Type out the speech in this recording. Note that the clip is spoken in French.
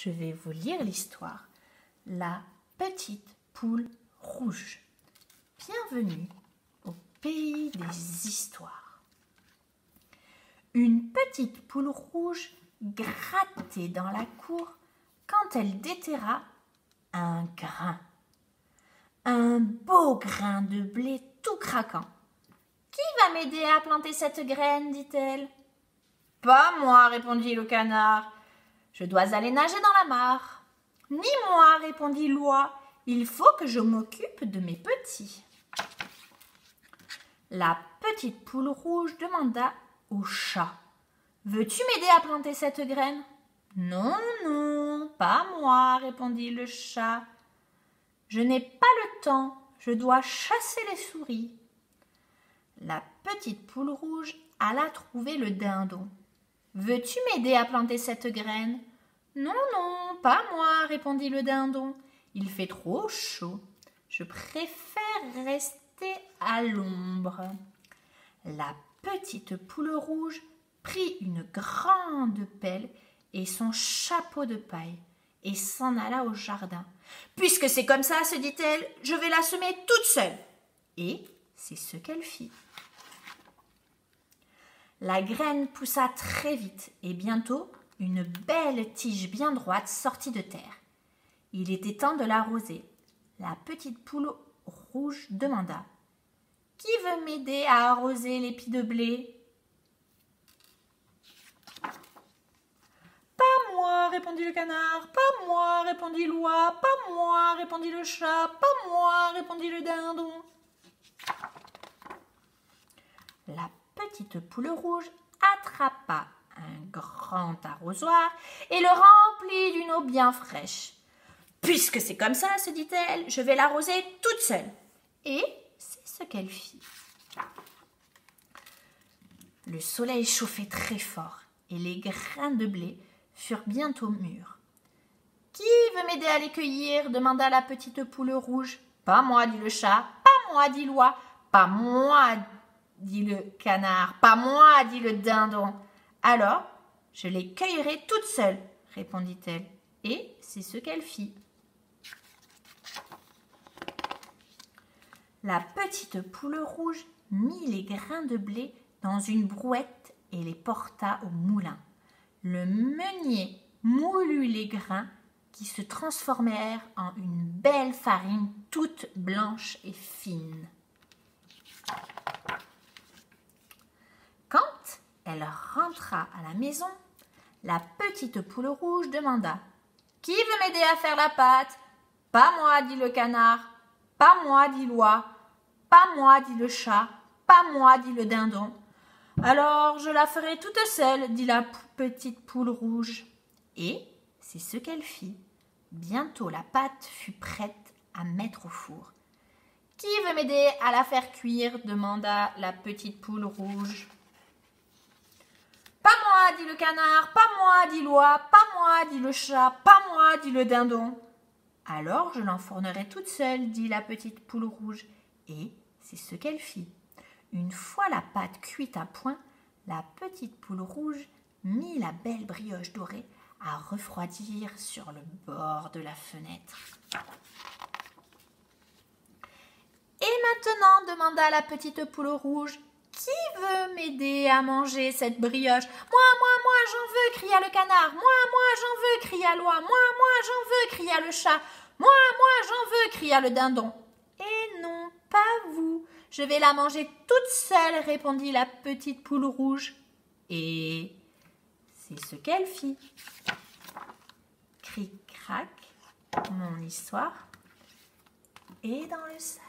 je vais vous lire l'histoire. La petite poule rouge. Bienvenue au pays des histoires. Une petite poule rouge grattait dans la cour quand elle déterra un grain. Un beau grain de blé tout craquant. « Qui va m'aider à planter cette graine ?» dit-elle. « Pas moi, répondit le canard. Je dois aller nager dans la mare. »« Ni moi, répondit l'oie. Il faut que je m'occupe de mes petits. » La petite poule rouge demanda au chat. « Veux-tu m'aider à planter cette graine ?»« Non, non, pas moi, répondit le chat. Je n'ai pas le temps, je dois chasser les souris. » La petite poule rouge alla trouver le dindon. « Veux-tu m'aider à planter cette graine ?»« Non, non, pas moi, répondit le dindon. Il fait trop chaud. Je préfère rester à l'ombre. » La petite poule rouge prit une grande pelle et son chapeau de paille et s'en alla au jardin. « Puisque c'est comme ça, se dit-elle, je vais la semer toute seule. » Et c'est ce qu'elle fit. La graine poussa très vite et bientôt une belle tige bien droite sortit de terre. Il était temps de l'arroser. La petite poule rouge demanda. « Qui veut m'aider à arroser l'épi de blé ?»« Pas moi, répondit le canard. Pas moi, répondit l'oie. Pas moi, répondit le chat. Pas moi, répondit le dindon. » La petite poule rouge attrapa un grand arrosoir et le remplit d'une eau bien fraîche. « Puisque c'est comme ça, se dit-elle, je vais l'arroser toute seule. » Et c'est ce qu'elle fit. Le soleil chauffait très fort et les grains de blé furent bientôt mûrs. « Qui veut m'aider à les cueillir ?» demanda la petite poule rouge. « Pas moi, dit le chat. Pas moi, dit l'oie. Pas moi, dit le canard. Pas moi, dit le dindon. Alors, je les cueillerai toute seule, répondit-elle. Et c'est ce qu'elle fit. La petite poule rouge mit les grains de blé dans une brouette et les porta au moulin. Le meunier moulut les grains qui se transformèrent en une belle farine toute blanche et fine. Quand elle rentra à la maison, la petite poule rouge demanda « Qui veut m'aider à faire la pâte ?»« Pas moi, dit le canard. Pas moi, dit l'oie. Pas moi, dit le chat. Pas moi, dit le dindon. Alors je la ferai toute seule, dit la petite poule rouge. » Et c'est ce qu'elle fit. Bientôt la pâte fut prête à mettre au four. « Qui veut m'aider à la faire cuire ?» demanda la petite poule rouge. « Pas moi, dit le canard, pas moi, dit l'oie, pas moi, dit le chat, pas moi, dit le dindon. »« Alors je l'enfournerai toute seule, dit la petite poule rouge. » Et c'est ce qu'elle fit. Une fois la pâte cuite à point, la petite poule rouge mit la belle brioche dorée à refroidir sur le bord de la fenêtre. « Et maintenant, demanda la petite poule rouge, qui veut m'aider à manger cette brioche ? Moi, j'en veux, cria le canard. Moi, j'en veux, cria l'oie. Moi, j'en veux, cria le chat. Moi, j'en veux, cria le dindon. Et non, pas vous. Je vais la manger toute seule, répondit la petite poule rouge. Et c'est ce qu'elle fit. Cric-crac, mon histoire est dans le sac.